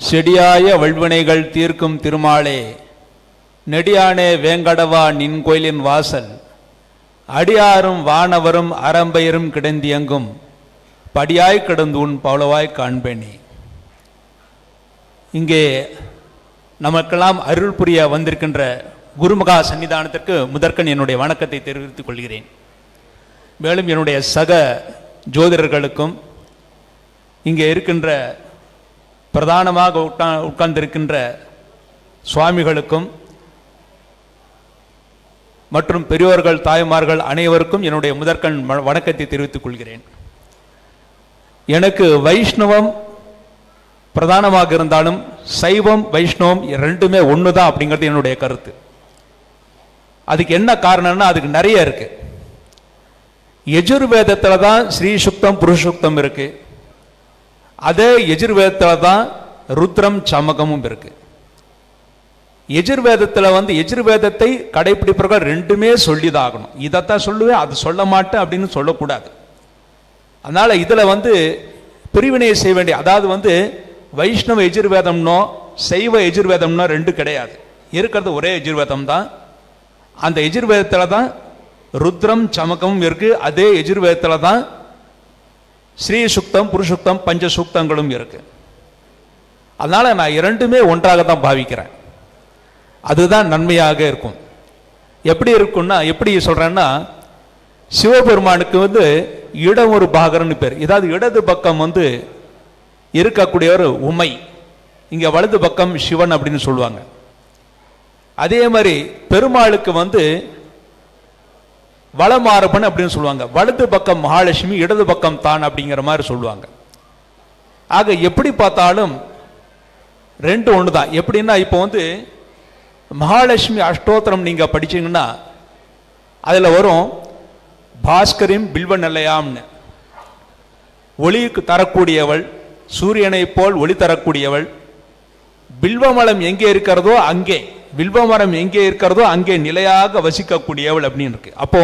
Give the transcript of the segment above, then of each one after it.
செடியாய வல்வினைகள் தீர்க்கும் திருமாலே, நெடியானே வேங்கடவா நின் கோயிலின் வாசல், அடியாரும் வானவரும் அரம்பையரும் கிடந்தியங்கும் படியாய் கிடந்து உன் பவளவாய் காண்பேனே. இங்கே நமக்கெல்லாம் அருள் புரிய வந்திருக்கின்ற குருமகா சன்னிதானத்திற்கு முதற்கண் என்னுடைய வணக்கத்தை தெரிவித்துக் கொள்கிறேன். மேலும் என்னுடைய சக ஜோதிடர்களுக்கும் இங்கே இருக்கின்ற பிரதானமாக உட்கார்ந்திருக்கின்ற சுவாமிகளுக்கும் மற்றும் பெரியோர்கள் தாய்மார்கள் அனைவருக்கும் என்னுடைய முதற்கண் வணக்கத்தை தெரிவித்துக் கொள்கிறேன். எனக்கு வைஷ்ணவம் பிரதானமாக இருந்தாலும் சைவம் வைஷ்ணவம் ரெண்டுமே ஒன்று தான் அப்படிங்கிறது என்னுடைய கருத்து. அதுக்கு என்ன காரணம்னா அதுக்கு நிறைய இருக்கு. யஜுர்வேதத்தில் தான் ஸ்ரீ சுக்தம் புருஷுக்தம் இருக்கு. அதே யஜுர்வேதத்தில் தான் ருத்ரம் சமகமும் இருக்கு. யஜுர்வேதத்தில் யஜுர்வேதத்தை கடைபிடிப்பவர்கள் ரெண்டுமே சொல்லிதாகணும். இதைத்தான் சொல்லுவேன், அது சொல்ல மாட்டேன் அப்படின்னு சொல்லக்கூடாது. அதனால இதில் பிரிவினையை செய்ய வேண்டிய, அதாவது வைஷ்ணவ யஜுர்வேதம்னோ சைவ யஜுர்வேதம்னோ ரெண்டு கிடையாது. இருக்கிறது ஒரே யஜுர்வேதம் தான். அந்த யஜுர்வேதத்தில் தான் ருத்ரம் சமகமும் இருக்கு. அதே யஜுர்வேதத்தில் தான் ஸ்ரீ சுக்தம் புருஷுக்தம் பஞ்ச சூக்தங்களும் இருக்கு. அதனால நான் இரண்டுமே ஒன்றாக தான் பாவிக்கிறேன். அதுதான் நன்மையாக இருக்கும். எப்படி இருக்கும்னா, எப்படி சொல்றேன்னா, சிவபெருமானுக்கு இடம் ஒரு பாகர்னு பேர். இதாவது இடது பக்கம் இருக்கக்கூடிய ஒரு உமை, இங்க வலது பக்கம் சிவன் அப்படின்னு சொல்லுவாங்க. அதே மாதிரி பெருமாளுக்கு வளமாரபன் அப்படின்னு சொல்லுவாங்க. வலது பக்கம் மகாலட்சுமி, இடது பக்கம் தான் அப்படிங்கிற மாதிரி சொல்லுவாங்க. ஆக எப்படி பார்த்தாலும் ரெண்டு ஒன்று தான். எப்படின்னா, இப்போ மகாலட்சுமி அஷ்டோத்திரம் நீங்க படிச்சீங்கன்னா அதுல வரும் பாஸ்கரிம் பில்வ நிலையாம்னு. ஒளிக்கு தரக்கூடியவள், சூரியனை போல் ஒளி தரக்கூடியவள், பில்வமலம் எங்கே இருக்கிறதோ அங்கே, வில்வமரம் எங்கே இருக்கிறதோ அங்கே நிலையாக வசிக்கக்கூடியவள் அப்படின்னு இருக்கு. அப்போ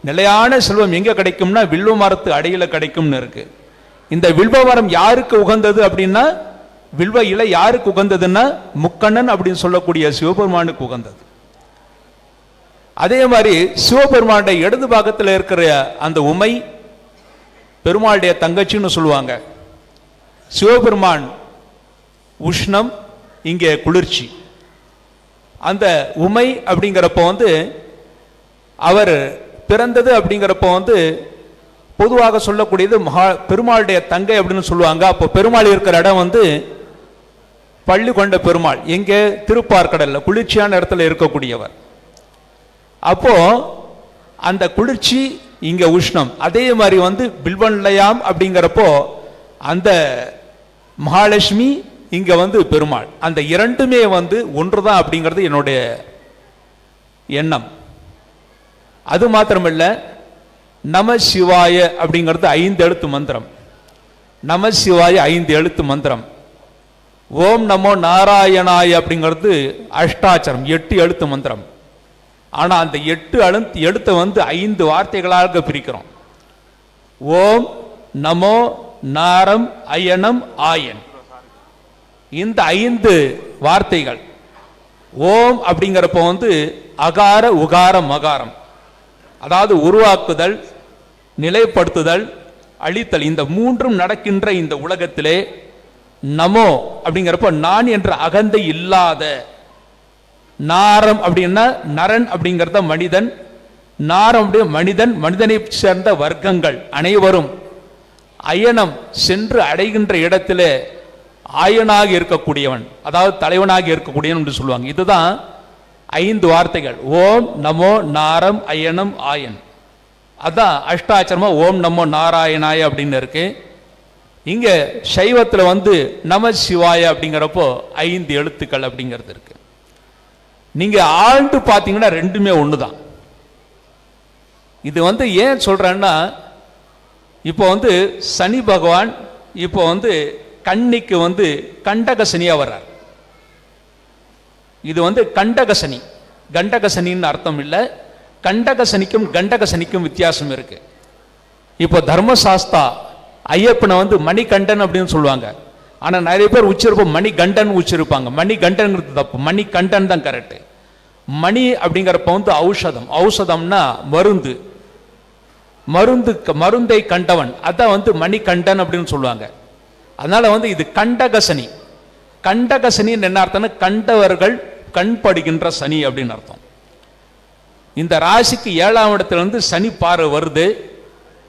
நிலையான செல்வம் எங்க கிடைக்கும்னா வில்வ மரத்து அடியில கிடைக்கும்னு இருக்கு. இந்த வில்வ மரம் யாருக்கு உகந்தது அப்படின்னா, வில்வ இலை யாருக்கு உகந்ததுன்னா முக்கண்ணன் அப்படின்னு சொல்லக்கூடிய சிவபெருமானுக்கு உகந்தது. அதே மாதிரி சிவபெருமானுடைய இடது பாகத்தில் இருக்கிற அந்த உமை பெருமாளுடைய தங்கச்சின்னு சொல்லுவாங்க. சிவபெருமான் உஷ்ணம், இங்கே குளிர்ச்சி. அந்த உமை அப்படிங்கிறப்போ அவர் பிறந்தது அப்படிங்கிறப்போ பொதுவாக சொல்லக்கூடியது பெருமாளுடைய தங்கை அப்படின்னு சொல்லுவாங்க. அப்போ பெருமாள் இருக்கிற இடம் பள்ளி கொண்ட பெருமாள், எங்கே திருப்பார்கடல்ல குளிர்ச்சியான இடத்துல இருக்கக்கூடியவர். அப்போ அந்த குளிர்ச்சி இங்க உஷ்ணம். அதே மாதிரி பில்வன்லயாம் அப்படிங்கிறப்போ அந்த மகாலட்சுமி, இங்க பெருமாள். அந்த இரண்டுமே ஒன்றுதான் அப்படிங்கிறது என்னுடைய எண்ணம். அது மாத்திரமல்ல, நம சிவாய அப்படிங்கிறது 5 எழுத்து மந்திரம். நம சிவாய 5 எழுத்து மந்திரம். ஓம் நமோ நாராயணாய அப்படிங்கிறது அஷ்டாட்சரம் 8 எழுத்து மந்திரம். ஆனா அந்த 8 எழுத்தை 5 வார்த்தைகளாக பிரிக்கிறோம். ஓம் நமோ நாரம் அயனம் ஆயன். இந்த 5 வார்த்தைகள் ஓம் அப்படிங்கிறப்போ அகார உகார மகாரம், அதாவது உருவாக்குதல், நிலைப்படுத்துதல், அழித்தல், இந்த மூன்றும் நடக்கின்ற இந்த உலகத்திலே நமோ அப்படிங்கிறப்ப நான் என்ற அகந்தை இல்லாத, நாரம் அப்படின்னா நரன் அப்படிங்கிறத மனிதன், நாரம் அப்படியே மனிதன், மனிதனை சேர்ந்த வர்க்கங்கள் அனைவரும், அயனம் சென்று அடைகின்ற இடத்திலே ஆயனாக இருக்கக்கூடியவன், அதாவது தலைவனாக இருக்கக்கூடியவன் என்று சொல்லுவாங்க. இதுதான் 5 வார்த்தைகள். ஓம் நமோ நாரம் அயனம் ஆயன். அதான் அஷ்டாட்சரமா ஓம் நமோ நாராயணாய அப்படின்னு இருக்கு. இங்க சைவத்தில் நம சிவாய அப்படிங்கிறப்போ 5 எழுத்துக்கள் அப்படிங்கிறது இருக்கு. நீங்க ஆழ்ந்து பார்த்தீங்கன்னா ரெண்டுமே ஒண்ணுதான். இது ஏன் சொல்றேன்னா, இப்போ சனி பகவான் இப்போ கன்னிக்கு கண்டக சனியா வர்றார். இது கண்டக சனி, கண்டக சனின்னு அர்த்தம் இல்லை. கண்டக சனிக்கும் கண்டக சனிக்கும் வித்தியாசம் இருக்கு. இப்போ தர்மசாஸ்தா ஐயப்பனை மணிகண்டன் அப்படின்னு சொல்லுவாங்க. ஆனா நிறைய பேர் உச்சரிப்போம் மணி கண்டன் உச்சரிப்பாங்க. மணி கண்டன்ங்கிறது தப்பு, மணி கண்டன் தான் கரெக்ட். மணி அப்படிங்கிறப்ப வந்து ஔஷதம், ஔஷதம்னா மருந்து, மருந்தை கண்டவன், அதான் வந்து மணி கண்டன் அப்படின்னு சொல்லுவாங்க. அதனால வந்து இது கண்டகசனி. கண்டகசனி என்ன அர்த்தம்னா கண்டவர்கள் கண்படுகின்ற சனி அப்படின்னு அர்த்தம். இந்த ராசிக்கு 7ஆம் இடத்துல இருந்து சனி பார்வை வருது.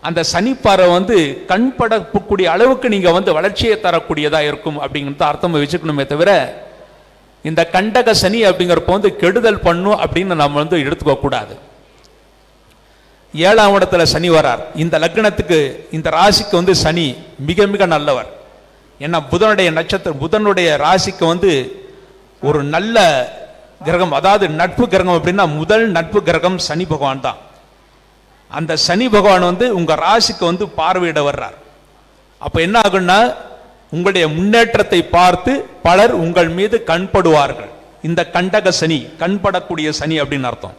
அந்த சனி பார்வை வந்து கண்படக்கூடிய அளவுக்கு நீங்க வந்து வளர்ச்சியை தரக்கூடியதா இருக்கும் அப்படிங்கிறது அர்த்தம் வச்சுக்கணுமே தவிர, இந்த கண்டக சனி அப்படிங்கிறப்ப வந்து கெடுதல் பண்ணும் அப்படின்னு நம்ம வந்து எடுத்துக்க கூடாது. 7ஆம் இடத்துல சனி வரார். இந்த லக்னத்துக்கு இந்த ராசிக்கு வந்து சனி மிக மிக நல்லவர். ஏன்னா புதனுடைய நட்சத்திரம், புதனுடைய ராசிக்கு வந்து ஒரு நல்ல கிரகம், அதாவது நட்பு கிரகம். அப்படின்னா முதல் நட்பு கிரகம் சனி பகவான் தான். அந்த சனி பகவான் வந்து உங்க ராசிக்கு வந்து பார்வையிட வர்றார். அப்ப என்ன ஆகுன்னா உங்களுடைய முன்னேற்றத்தை பார்த்து பலர் உங்கள் மீது கண்படுவார்கள். இந்த கண்டக சனி, கண்படக்கூடிய சனி அப்படின்னு அர்த்தம்.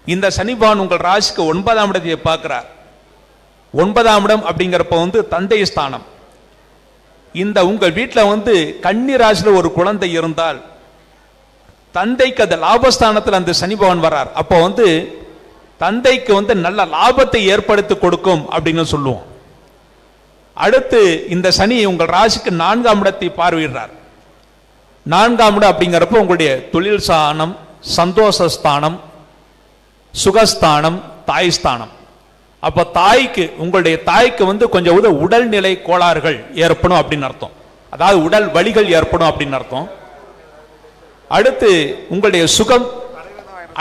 இந்த சனி பகவான் உங்கள் ராசிக்கு 9ஆம் இடத்தை பார்க்கிறார். 9ஆம் இடம் அப்படிங்கிறப்ப வந்து தந்தை ஸ்தானம். இந்த உங்கள் வீட்டில் வந்து கன்னி ராசியில் ஒரு குழந்தை இருந்தால் தந்தைக்கு அந்த லாபஸ்தானத்தில் அந்த சனி பகவான் வர்றார். அப்போ வந்து தந்தைக்கு வந்து நல்ல லாபத்தை ஏற்படுத்தி கொடுக்கும் அப்படின்னு சொல்லுவோம். அடுத்து இந்த சனி உங்கள் ராசிக்கு 4ஆம் இடத்தை பார்வையிடுறார். 4ஆம் இடம் அப்படிங்கிறப்ப உங்களுடைய தொழில் ஸ்தானம், சந்தோஷஸ்தானம், சுகஸ்தானம், தாய் ஸ்தானம். அப்ப தாய்க்கு, உங்களுடைய தாய்க்கு வந்து கொஞ்சம் உடல்நிலை கோளாறுகள் ஏற்படும் அப்படின்னு அர்த்தம். அதாவது உடல் வலிகள் ஏற்படும் அப்படின்னு அர்த்தம். அடுத்து உங்களுடைய சுகம்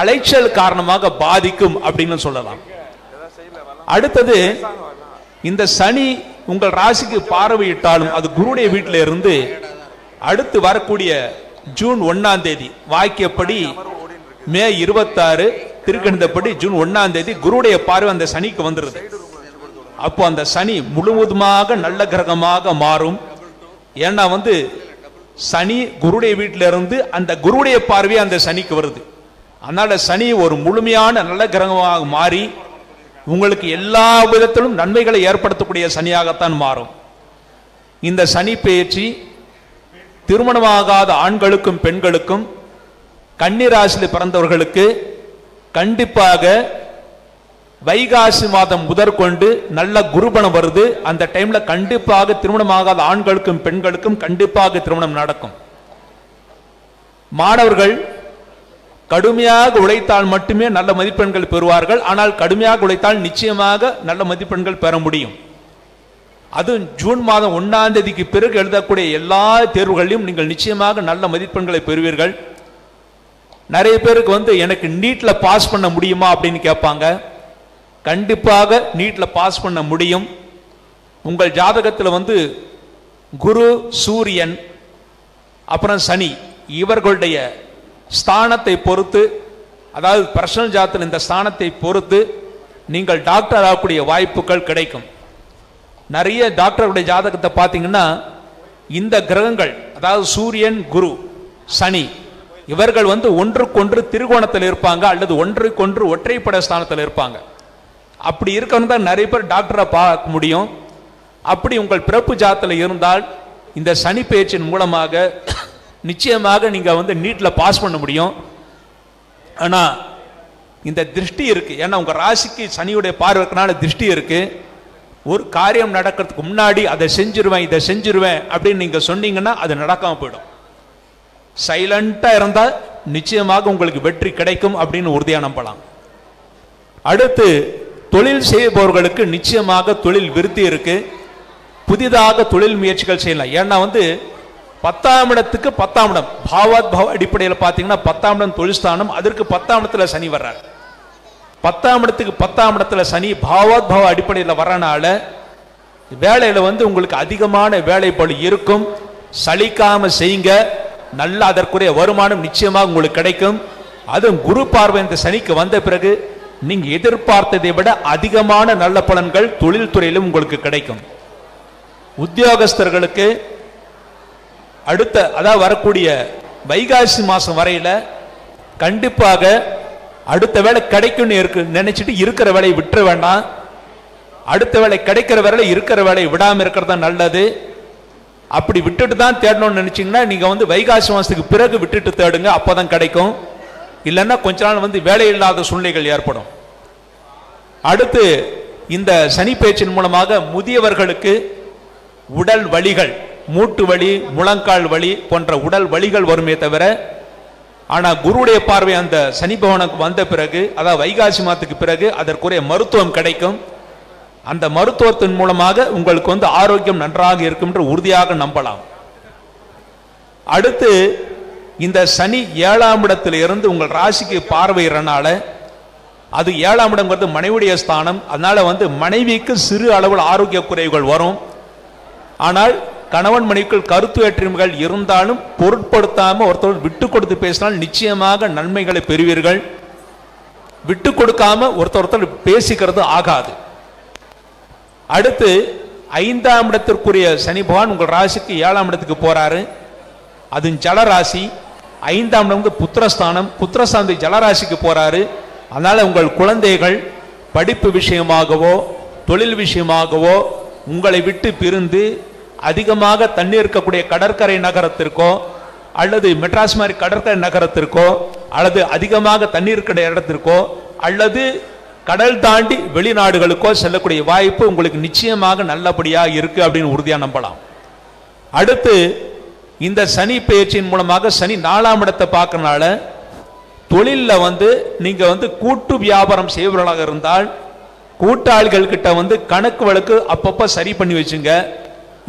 அலைச்சல் காரணமாக பாதிக்கும் அப்படின்னு சொல்லலாம். அடுத்தது இந்த சனி உங்கள் ராசிக்கு பார்வையிட்டாலும் அது குருடைய வீட்டில இருந்து அடுத்து வரக்கூடிய ஜூன் 1ஆம் தேதி வாக்கியப்படி மே 26 திருக்கணிதப்படி ஜூன் 1ஆம் தேதி குருடைய பார்வை அந்த சனிக்கு வந்துருது. அப்போ அந்த சனி முழுவதுமாக நல்ல கிரகமாக மாறும். ஏன்னா வந்து சனி குருடைய வீட்டில இருந்து அந்த குருடைய பார்வை அந்த சனிக்கு வருது. அதனால சனி ஒரு முழுமையான நல்ல கிரகமாக மாறி உங்களுக்கு எல்லா விதத்திலும் நன்மைகளை ஏற்படுத்தக்கூடிய சனியாகத்தான் மாறும். இந்த சனி பெயர்ச்சி திருமணமாகாத ஆண்களுக்கும் பெண்களுக்கும் கன்னி ராசியில் பிறந்தவர்களுக்கு கண்டிப்பாக வைகாசி மாதம் முதற்கொண்டு நல்ல குருபணம் வருது. அந்த டைம்ல கண்டிப்பாக திருமணமாகாத ஆண்களுக்கும் பெண்களுக்கும் கண்டிப்பாக திருமணம் நடக்கும். மாணவர்கள் கடுமையாக உழைத்தால் மட்டுமே நல்ல மதிப்பெண்கள் பெறுவார்கள். ஆனால் கடுமையாக உழைத்தால் நிச்சயமாக நல்ல மதிப்பெண்கள் பெற முடியும். அது ஜூன் மாதம் 1ஆம் தேதிக்கு பிறகு எழுதக்கூடிய எல்லா தேர்வுகளிலும் நீங்கள் நிச்சயமாக நல்ல மதிப்பெண்களை பெறுவீர்கள். நிறைய பேருக்கு வந்து எனக்கு நீட்ல பாஸ் பண்ண முடியுமா அப்படின்னு கேட்பாங்க. கண்டிப்பாக நீட்ல பாஸ் பண்ண முடியும். உங்கள் ஜாதகத்தில் வந்து குரு, சூரியன், அப்புறம் சனி இவர்களுடைய ஸ்தானத்தை பொறுத்து, அதாவது பர்சனல் ஜாதகத்தில் இந்த ஸ்தானத்தை பொறுத்து நீங்கள் டாக்டர் ஆகக்கூடிய வாய்ப்புகள் கிடைக்கும். நிறைய டாக்டர்களுடைய ஜாதகத்தை பார்த்தீங்கன்னா இந்த கிரகங்கள், அதாவது சூரியன், குரு, சனி இவர்கள் வந்து ஒன்றுக்கொன்று திரிகோணத்தில் இருப்பாங்க அல்லது ஒன்றுக்கொன்று ஒற்றைப்படை ஸ்தானத்தில் இருப்பாங்க. அப்படி இருக்கணும் தான் நிறைய பேர் டாக்டரை பார்க்க முடியும். அப்படி உங்கள் பிறப்பு ஜாதகத்தில் இருந்தால் இந்த சனி பெயர்ச்சியின் மூலமாக நிச்சயமாக நீங்க வந்து நீட்ல பாஸ் பண்ண முடியும். ஆனா இந்த திருஷ்டி இருக்கு. ஏன்னா உங்க ராசிக்கு சனியுடைய பார்வைக்குனால திருஷ்டி இருக்கு. ஒரு காரியம் நடக்கிறதுக்கு முன்னாடி அதை செஞ்சிருவேன், இதை செஞ்சிருவேன் அப்படின்னு நீங்க சொன்னீங்கன்னா அது நடக்காம போயிடும். சைலண்டா இருந்தா நிச்சயமாக உங்களுக்கு வெற்றி கிடைக்கும் அப்படின்னு உறுதியா நம்பலாம். அடுத்து தொழில் செய்பவர்களுக்கு நிச்சயமாக தொழில் விருத்தி இருக்கு. புதிதாக தொழில் முயற்சிகள் செய்யலாம். ஏன்னா வந்து 10ஆம் இடத்துக்கு 10ஆம் இடம் பாவாத் பாவ அடிப்படையில் பார்த்தீங்கன்னா 10ஆம் இடம் தொழில் ஸ்தானம். அதற்கு 10ஆம் இடத்துல சனி வர்றார். 10ஆம் இடத்துக்கு 10ஆம் இடத்துல சனி பாவாத் பாவ அடிப்படையில் வரனால வேலையில வந்து உங்களுக்கு அதிகமான வேலை பளு இருக்கும். சலிக்காம செய்யுங்க. நல்ல அதற்குரிய வருமானம் நிச்சயமாக உங்களுக்கு கிடைக்கும். அதுவும் குரு பார்வை இந்த சனிக்கு வந்த பிறகு நீங்க எதிர்பார்த்ததை விட அதிகமான நல்ல பலன்கள் தொழில் துறையிலும் உங்களுக்கு கிடைக்கும். உத்தியோகஸ்தர்களுக்கு அடுத்த அதாவது வரக்கூடிய வைகாசி மாசம் வரையில கண்டிப்பாக அடுத்த வேலை கிடைக்கும் நினைச்சிட்டு இருக்கிற வேலையை விட்டுற வேண்டாம். அடுத்த வேலை கிடைக்கிற வேலை இருக்கிற வேலையை விடாம இருக்கிறது நல்லது. அப்படி விட்டுட்டு தான் தேடணும்னு நினைச்சீங்கன்னா நீங்க வந்து வைகாசி மாசத்துக்கு பிறகு விட்டுட்டு தேடுங்க, அப்பதான் கிடைக்கும். இல்லைன்னா கொஞ்ச நாள் வந்து வேலை இல்லாத சூழ்நிலைகள் ஏற்படும். அடுத்து இந்த சனி பேச்சின் மூலமாக முதியவர்களுக்கு உடல் வலிகள், மூட்டு வலி, முழங்கால் வலி போன்ற உடல் வலிகள் வருமே தவிர, ஆனா குருவுடைய பார்வை அந்த சனி பகவானுக்கு வந்த பிறகு, அதாவது வைகாசி மாதத்துக்கு பிறகு அதற்குரிய மருத்துவம் கிடைக்கும். அந்த மருத்துவத்தின் மூலமாக உங்களுக்கு வந்து ஆரோக்கியம் நன்றாக இருக்கும் என்று உறுதியாக நம்பலாம். அடுத்து இந்த சனி 7ஆம் இடத்தில் இருந்து உங்கள் ராசிக்கு பார்வையிறனால, அது 7ஆம் இடம்ங்கிறது மனைவியுடைய ஸ்தானம். அதனால வந்து மனைவிக்கு சிறு அளவில் ஆரோக்கிய குறைவுகள் வரும். ஆனால் கணவன் மனைவிக்குள் கருத்து வேற்றுமைகள் இருந்தாலும் பொருட்படுத்தாம ஒருத்தர் விட்டு கொடுத்து பேசினால் நிச்சயமாக நன்மைகளை பெறுவீர்கள். விட்டு கொடுக்காம ஒருத்தர் பேசிக்கிறது ஆகாது. அடுத்து 5ஆம் இடத்திற்குரிய சனி பகவான் உங்கள் ராசிக்கு 7ஆம் இடத்துக்கு போறாரு. அது ஜலராசி. 5ஆம் இடம் வந்து புத்திரஸ்தானம். புத்திரஸ்தானத்தை ஜலராசிக்கு போறாரு. அதனால உங்கள் குழந்தைகள் படிப்பு விஷயமாகவோ தொழில் விஷயமாகவோ உங்களை விட்டு பிரிந்து அதிகமாக தண்ணீர் இருக்கக்கூடிய கடற்கரை நகரத்திற்கோ அல்லது மெட்ராஸ் மாதிரி கடற்கரை நகரத்திற்கோ அல்லது அதிகமாக தண்ணீர் இருக்கிற இடத்திற்கோ அல்லது கடல் தாண்டி வெளிநாடுகளுக்கோ செல்லக்கூடிய வாய்ப்பு உங்களுக்கு நிச்சயமாக நல்லபடியா இருக்கு அப்படின்னு உறுதியா நம்பலாம். அடுத்து இந்த சனி பெயர்ச்சியின் மூலமாக சனி 4ஆம் இடத்தை பார்க்கறனால தொழில்ல வந்து நீங்க வந்து கூட்டு வியாபாரம் செய்பவர்களாக இருந்தால் கூட்டாளிகள் கிட்ட வந்து கணக்கு வழக்கு அப்பப்ப சரி பண்ணி வச்சுங்க.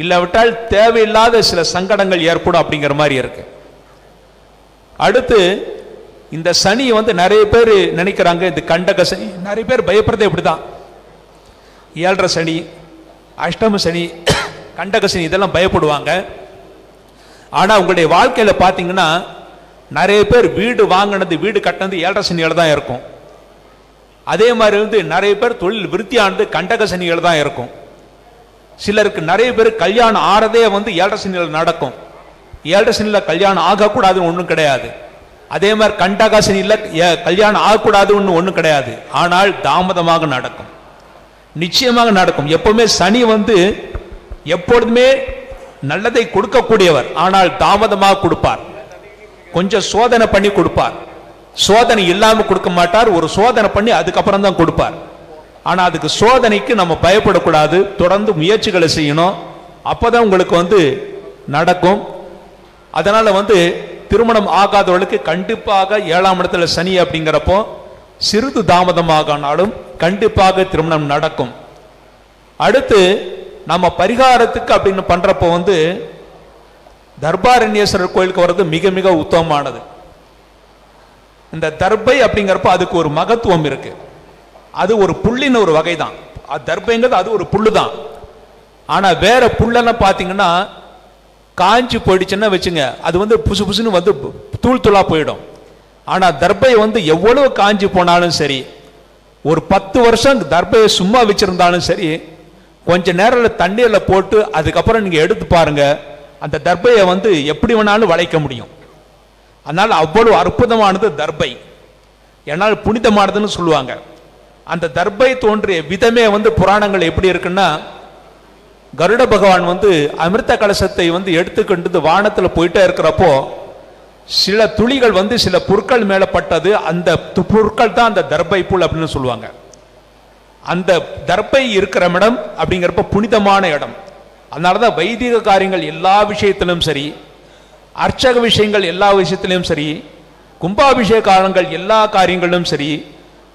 இல்லாவிட்டால் தேவையில்லாத சில சங்கடங்கள் ஏற்படும் அப்படிங்கிற மாதிரி இருக்கு. அடுத்து இந்த சனி வந்து நிறைய பேர் நினைக்கிறாங்க இந்த கண்டக சனி, நிறைய பேர் பயப்படுறதே இப்படிதான். 7.5 சனி, அஷ்டம சனி, கண்டக சனி இதெல்லாம் பயப்படுவாங்க. ஆனா உங்களுடைய வாழ்க்கையில பாத்தீங்கன்னா நிறைய பேர் வீடு வாங்கினது வீடு கட்டினது 7.5 சனியில தான் இருக்கும். அதே மாதிரி வந்து நிறைய பேர் தொழில் விருத்தியானது கண்டக சனியில தான் இருக்கும். சிலருக்கு நிறைய பேர் கல்யாணம் ஆறதே வந்து 7.5 சனியில நடக்கும். 7.5 சனியில கல்யாணம் ஆகக்கூடாதுன்னு ஒன்றும் கிடையாது. அதே மாதிரி கண்டக சனியில கல்யாணம் ஆகக்கூடாதுன்னு ஒன்றும் கிடையாது. ஆனால் தாமதமாக நடக்கும், நிச்சயமாக நடக்கும். எப்பவுமே சனி வந்து எப்பொழுதுமே நல்லதை கொடுக்கக்கூடியவர், ஆனால் தாமதமாக கொடுப்பார். கொஞ்சம் சோதனை பண்ணி கொடுப்பார். சோதனை இல்லாம கொடுக்க மாட்டார். ஒரு சோதனை பண்ணி அதுக்கப்புறம் தான் கொடுப்பார். ஆனா அதுக்கு சோதனைக்கு நம்ம பயப்படக்கூடாது. தொடர்ந்து முயற்சிகளை செய்யணும். அப்பதான் உங்களுக்கு வந்து நடக்கும். அதனால வந்து திருமணம் ஆகாதவர்களுக்கு கண்டிப்பாக 7ஆம் இடத்துல சனி அப்படிங்கிறப்போ சிறிது தாமதமாகனாலும் கண்டிப்பாக திருமணம் நடக்கும். அடுத்து நம்ம பரிகாரத்துக்கு அப்படின்னு பண்றப்போ வந்து தர்பாரண்யேஸ்வரர் கோயிலுக்கு வர்றது மிக மிக உத்தமமானது. இந்த தர்பை அப்படிங்கிறப்ப அதுக்கு ஒரு மகத்துவம் இருக்கு. அது ஒரு புல்லின் ஒரு வகை தான். தர்பைங்கிறது அது ஒரு புல்லு தான். ஆனா வேற புல்லெல்லாம் பாத்தீங்கன்னா காஞ்சி போயிடுச்சுன்னா வச்சுங்க, அது வந்து புசு புசுன்னு வந்து தூள் தூளா போயிடும். ஆனா தர்பை வந்து எவ்வளவு காஞ்சி போனாலும் சரி, ஒரு 10 வருஷம் தர்பையை சும்மா வச்சிருந்தாலும் சரி, கொஞ்ச நேரம் தண்ணீர்ல போட்டு அதுக்கப்புறம் நீங்க எடுத்து பாருங்க, அந்த தர்பையை வந்து எப்படி வேணாலும் வளைக்க முடியும். அதனால அவ்வளவு அற்புதமானது தர்பை. என்னால் புனிதமானதுன்னு சொல்லுவாங்க. அந்த தர்பை தோன்றிய விதமே வந்து புராணங்கள் எப்படி இருக்குன்னா, கருட பகவான் வந்து அமிர்த கலசத்தை வந்து எடுத்துக்கொண்டு வானத்துல போயிட்டே இருக்கிறப்போ சில துளிகள் வந்து சில புற்கள் மேல பட்டது. அந்த புற்கள் தான் அந்த தர்பை புல் அப்படின்னு சொல்லுவாங்க. அந்த தர்பை இருக்கிற இடம் அப்படிங்கிறப்ப புனிதமான இடம். அதனாலதான் வைதிக காரியங்கள் எல்லா விஷயத்திலும் சரி, அர்ச்சக விஷயங்கள் எல்லா விஷயத்திலும் சரி, கும்பாபிஷேக காரியங்கள் எல்லா காரியங்களிலும் சரி,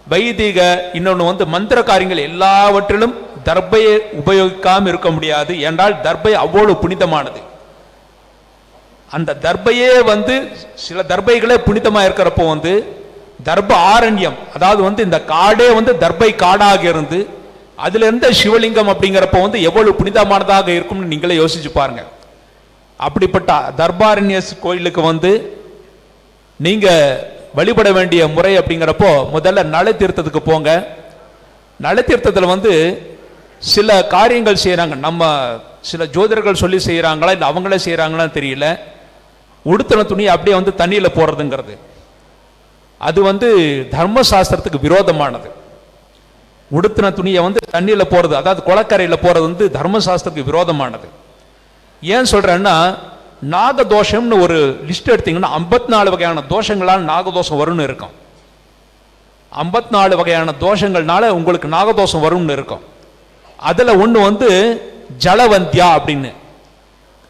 வைதிக இன்னொன்று வந்து மந்திர காரியங்கள் எல்லாவற்றிலும் தர்பையை உபயோகிக்காம இருக்க முடியாது. என்றால் தர்பை அவ்வளவு புனிதமானது. அந்த தர்பையே வந்து சில தர்பைகளே புனிதமா இருக்கிறப்போ வந்து தர்ப ஆரண்யம், அதாவது வந்து இந்த காடே வந்து தர்பை காடாக இருந்து அதுல இருந்த சிவலிங்கம் அப்படிங்கிறப்ப வந்து எவ்வளவு புனிதமானதாக இருக்கும்னு நீங்களே யோசிச்சு பாருங்க. அப்படிப்பட்ட தர்பாரண்ய கோயிலுக்கு வந்து நீங்க வழிபட வேண்டிய முறை அப்படிங்கிறப்போ முதல்ல நல தீர்த்தத்துக்கு போங்க. நல தீர்த்தத்தில் வந்து சில காரியங்கள் செய்யறாங்க. நம்ம சில ஜோதிடர்கள் சொல்லி செய்யறாங்களா இல்லை அவங்களே செய்யறாங்களான்னு தெரியல. உடுத்தின துணியை அப்படியே வந்து தண்ணியில போடுறதுங்கிறது அது வந்து தர்மசாஸ்திரத்துக்கு விரோதமானது. உடுத்தின துணியை வந்து தண்ணியில போறது, அதாவது குளக்கரையில போறது வந்து தர்மசாஸ்திரத்துக்கு விரோதமானது. ஏன் சொல்றேன்னா, நாகதோஷம்னு ஒரு லிஸ்ட் எடுத்தீங்கன்னா 54 வகையான தோஷங்களால் நாகதோஷம் வரும்னு இருக்கும். 54 வகையான தோஷங்கள்னால உங்களுக்கு நாகதோஷம் வரும்னு இருக்கும். அதுல ஒண்ணு வந்து ஜலவந்தியா அப்படின்னு.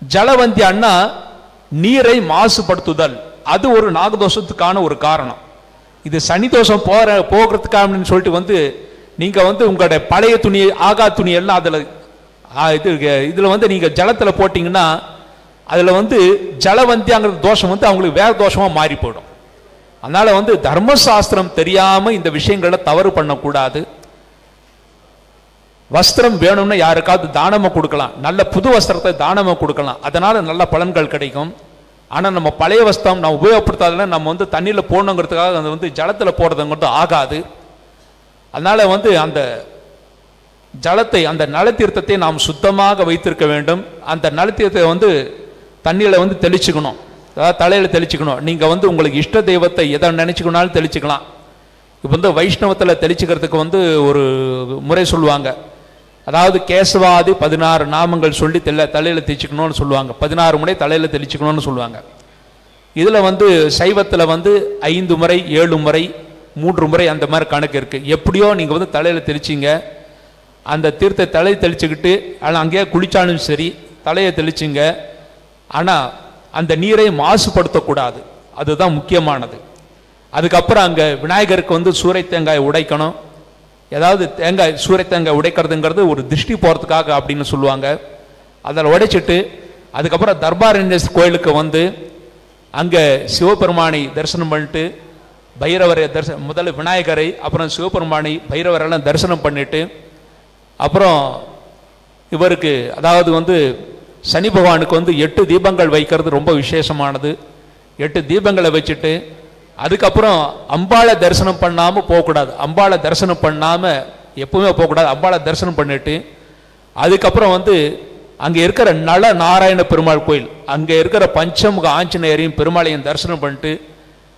ஜலவந்தியான்னா நீரை மாசுபடுத்துதல், அது ஒரு நாகதோஷத்துக்கான ஒரு காரணம். இது சனி தோஷம் போகிறதுக்காக சொல்லிட்டு வந்து நீங்க வந்து உங்களுடைய பழைய துணி, ஆகா துணி எல்லாம் அதுல இதுல வந்து நீங்க ஜலத்துல போட்டீங்கன்னா அதுல வந்து ஜலவந்தியாங்கிற தோஷம் வந்து அவங்களுக்கு வேற தோஷமா மாறி போயிடும். அதனால வந்து தர்மசாஸ்திரம் தெரியாம இந்த விஷயங்களை தவறு பண்ணக்கூடாது. வஸ்திரம் வேணும்னா யாருக்காவது தானமா கொடுக்கலாம், நல்ல புது வஸ்திரத்தை தானமா கொடுக்கலாம், அதனால நல்ல பலன்கள் கிடைக்கும். ஆனா நம்ம பழைய வஸ்திரம் நம்ம உபயோகப்படுத்தாத நம்ம வந்து தண்ணியில போடணுங்கிறதுக்காக அது வந்து ஜலத்துல போடுறதுங்கிறது ஆகாது. அதனால வந்து அந்த ஜலத்தை, அந்த நலத்தீர்த்தத்தை நாம் சுத்தமாக வைத்திருக்க வேண்டும். அந்த நலத்தீர்த்தத்தை வந்து தண்ணியில வந்து தெளிச்சுக்கணும், அதாவது தலையில தெளிச்சுக்கணும். நீங்க வந்து உங்களுக்கு இஷ்ட தெய்வத்தை எதை நினைச்சுக்கணும்னாலும் தெளிச்சுக்கலாம். இப்போ வந்து வைஷ்ணவத்தில் தெளிச்சுக்கிறதுக்கு வந்து ஒரு முறை சொல்லுவாங்க. அதாவது கேசவாதி 16 நாமங்கள் சொல்லி தலையில தெளிச்சுக்கணும்னு சொல்லுவாங்க. 16 முறை தலையில தெளிச்சுக்கணும்னு சொல்லுவாங்க. இதுல வந்து சைவத்தில் வந்து 5 முறை 7 முறை 3 முறை அந்த மாதிரி கணக்கு இருக்கு. எப்படியோ நீங்க வந்து தலையில தெளிச்சிங்க, அந்த தீர்த்தை தலையை தெளிச்சுக்கிட்டு அங்கேயே குளிச்சாலும் சரி தலையை தெளிச்சுங்க. ஆனா அந்த நீரை மாசுபடுத்தக்கூடாது, அதுதான் முக்கியமானது. அதுக்கப்புறம் அங்க விநாயகருக்கு வந்து சூறை தேங்காய் உடைக்கணும். ஏதாவது சூறை தேங்காய் உடைக்கிறதுங்கிறது ஒரு திருஷ்டி போறதுக்காக அப்படின்னு சொல்லுவாங்க. அதில் உடைச்சிட்டு அதுக்கப்புறம் தர்பாரண்யேஸ்வரர் கோயிலுக்கு வந்து அங்க சிவபெருமானை தரிசனம் பண்ணிட்டு பைரவரை முதல்ல விநாயகரை, அப்புறம் சிவபெருமானை, பைரவரெல்லாம் தரிசனம் பண்ணிட்டு அப்புறம் இவருக்கு அதாவது வந்து சனி பகவானுக்கு வந்து 8 தீபங்கள் வைக்கிறது ரொம்ப விசேஷமானது. 8 தீபங்களை வச்சுட்டு அதுக்கப்புறம் அம்பாளை தரிசனம் பண்ணாம போகக்கூடாது. அம்பாளை தரிசனம் பண்ணாம எப்பவுமே போகக்கூடாது. அம்பாளை தரிசனம் பண்ணிட்டு அதுக்கப்புறம் வந்து அங்க இருக்கிற நல நாராயண பெருமாள் கோயில், அங்க இருக்கிற பஞ்சமுக ஆஞ்சநேயரையும் பெருமாளையும் தரிசனம் பண்ணிட்டு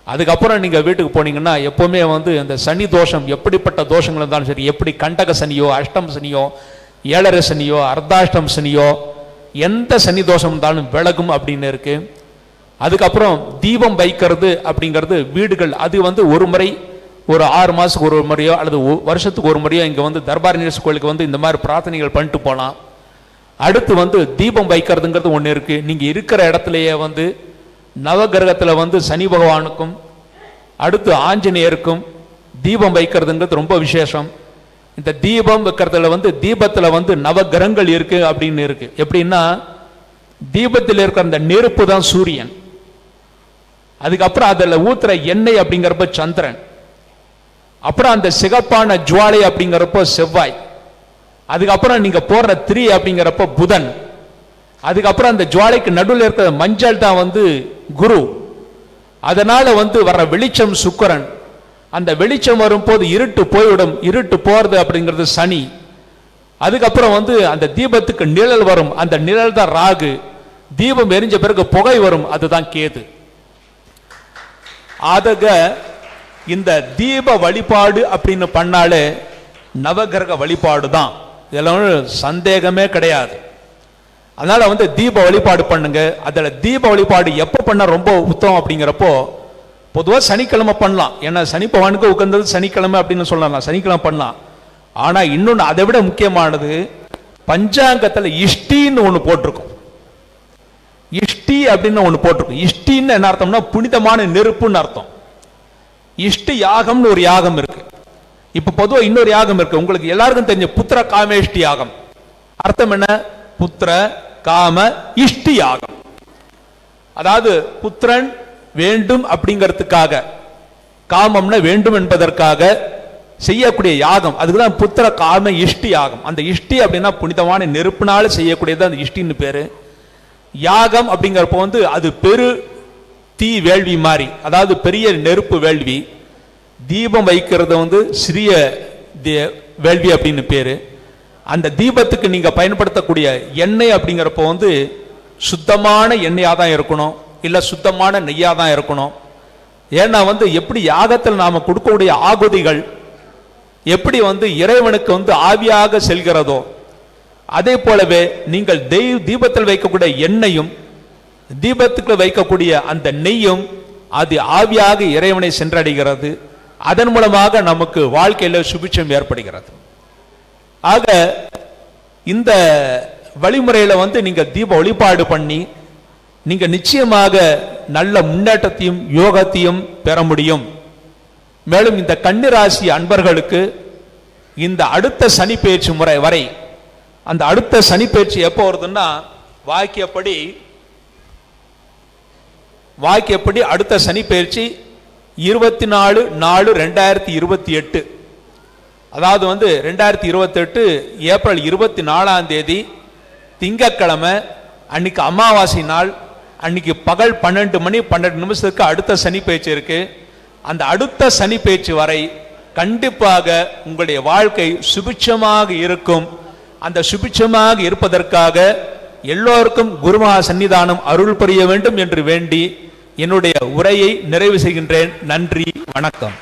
அதுக்கப்புறம் நீங்க வீட்டுக்கு போனீங்கன்னா எப்பவுமே வந்து அந்த சனி தோஷம் எப்படிப்பட்ட தோஷங்கள் இருந்தாலும் சரி, எப்படி கண்டக சனியோ, அஷ்டம் சனியோ, 7.5 சனியோ, அர்த்தாஷ்டம் சனியோ, எந்த சனி தோஷம் இருந்தாலும் விலகும் அப்படின்னு இருக்கு. அதுக்கப்புறம் தீபம் வைக்கிறது அப்படிங்கிறது வீடுகள், அது வந்து ஒரு முறை, ஒரு 6 மாசத்துக்கு ஒரு முறையோ அல்லது வருஷத்துக்கு ஒரு முறையோ இங்க வந்து தர்பாரண்யேஸ்வரர் கோயிலுக்கு வந்து இந்த மாதிரி பிரார்த்தனைகள் பண்ணிட்டு போலாம். அடுத்து வந்து தீபம் வைக்கிறதுங்கிறது ஒன்று இருக்கு. நீங்க இருக்கிற இடத்துலயே வந்து நவகிரகத்துல வந்து சனி பகவானுக்கும் அடுத்து ஆஞ்சநேயருக்கும் தீபம் வைக்கிறதுங்கிறது ரொம்ப விசேஷம். இந்த தீபம் வைக்கிறதுல வந்து தீபத்துல வந்து நவகிரகங்கள் இருக்கு அப்படின்னு இருக்கு. எப்படின்னா தீபத்தில் இருக்கிற அந்த நெருப்பு தான் சூரியன், அதுக்கப்புறம் அதுல ஊத்துற எண்ணெய் அப்படிங்கிறப்ப சந்திரன், அப்புறம் அந்த சிகப்பான ஜுவாலை அப்படிங்கிறப்போ செவ்வாய், அதுக்கப்புறம் நீங்க போடுற திரி அப்படிங்கிறப்ப புதன், அதுக்கப்புறம் அந்த ஜுவாலைக்கு நடுவில் இருக்கிற மஞ்சள் தான் வந்து குரு. அதனால வந்து வர்ற வெளிச்சம் சுக்கிரன். அந்த வெளிச்சம் வரும்போது இருட்டு போய்விடும், இருட்டு போறது அப்படிங்கிறது சனி. அதுக்கப்புறம் வந்து அந்த தீபத்துக்கு நிழல் வரும், அந்த நிழல் தான் ராகு. தீபம் எரிஞ்ச பிறகு புகை வரும், அதுதான் கேது. ஆக இந்த தீப வழிபாடு அப்படின்னு பண்ணாலே நவகிரக வழிபாடு தான், இதெல்லாம் சந்தேகமே கிடையாது. அதனால வந்து தீப வழிபாடு பண்ணுங்க. அதுல தீப வழிபாடு எப்ப பண்ண ரொம்ப உத்தமம் அப்படிங்கிறப்போ பொதுவாக சனிக்கிழமை பண்ணலாம். ஏன்னா சனி பகவானுக்கு உகந்தது சனிக்கிழமை அப்படின்னு சொல்லலாம், சனிக்கிழமை பண்ணலாம். ஆனா இன்னொன்னு அதை விட முக்கியமானது, பஞ்சாங்கத்துல இஷ்டின்னு ஒண்ணு போட்டிருக்கும். இஷ்டி அப்படின்னு ஒண்ணு போட்டிருக்கும். இஷ்டின்னு என்ன அர்த்தம்னா புனிதமான நெருப்புன்னு அர்த்தம். இஷ்டி யாகம்னு ஒரு யாகம் இருக்கு. இப்ப பொதுவாக இன்னொரு யாகம் இருக்கு, உங்களுக்கு எல்லாருக்கும் தெரிஞ்ச புத்திர காமேஷ்டி யாகம். அர்த்தம் என்ன? புத்திர காம இஷ்டி யாகம். அதாவது புத்திரன் வேண்டும் அப்படிங்கிறதுக்காக, காமம்னா வேண்டும் என்பதற்காக செய்யக்கூடிய யாகம், அதுக்குதான் புத்திர காம இஷ்டி யாகம். அந்த இஷ்டி அப்படின்னா புனிதமான நெருப்பினால செய்யக்கூடியது அந்த இஷ்டின்னு பேரு. யாகம் அப்படிங்கிறப்ப வந்து அது பெரு தீ வேள்வி மாதிரி, அதாவது பெரிய நெருப்பு வேள்வி. தீபம் வைக்கிறது வந்து சிறிய வேள்வி அப்படின்னு பேரு. அந்த தீபத்துக்கு நீங்க பயன்படுத்தக்கூடிய எண்ணெய் அப்படிங்கிறப்ப வந்து சுத்தமான எண்ணெயா தான் இருக்கணும், இல்ல சுத்தமான நெய்யா தான் இருக்கணும். ஏன்னா வந்து எப்படி யாகத்தில் நாம கொடுக்கக்கூடிய ஆகுதிகள் எப்படி வந்து இறைவனுக்கு வந்து ஆவியாக செல்கிறதோ, அதே போலவே நீங்கள் தீபத்தில் வைக்கக்கூடிய எண்ணெயும் தீபத்துக்கு வைக்கக்கூடிய அந்த நெய்யும் அது ஆவியாக இறைவனை சென்றடைகிறது. அதன் மூலமாக நமக்கு வாழ்க்கையில சுபிட்சம் ஏற்படுகிறது. ஆக இந்த வழிமுறையில நீங்க தீப வழிபாடு பண்ணி நீங்க நிச்சயமாக நல்ல முன்னேற்றத்தையும் யோகத்தையும் பெற முடியும். மேலும் இந்த கன்னிராசி அன்பர்களுக்கு இந்த அடுத்த சனி பெயர்ச்சி முறை வரை, அந்த அடுத்த சனி பெயர்ச்சி எப்போ வருதுன்னா வாக்கியப்படி அடுத்த சனி பெயர்ச்சி 24/4/2028, அதாவது 2028 ஏப்ரல் 24 திங்கட்கிழமை அன்னைக்கு அமாவாசை நாள், அன்னைக்கு பகல் 12 மணி 12 நிமிஷத்துக்கு அடுத்த சனி பெயர்ச்சி இருக்கு. அந்த அடுத்த சனி பெயர்ச்சி வரை கண்டிப்பாக உங்களுடைய வாழ்க்கை சுபிட்சமாக இருக்கும். அந்த சுபிட்சமாக இருப்பதற்காக எல்லோருக்கும் குருமகா சன்னிதானம் அருள் புரிய வேண்டும் என்று வேண்டி என்னுடைய உரையை நிறைவு செய்கின்றேன். நன்றி, வணக்கம்.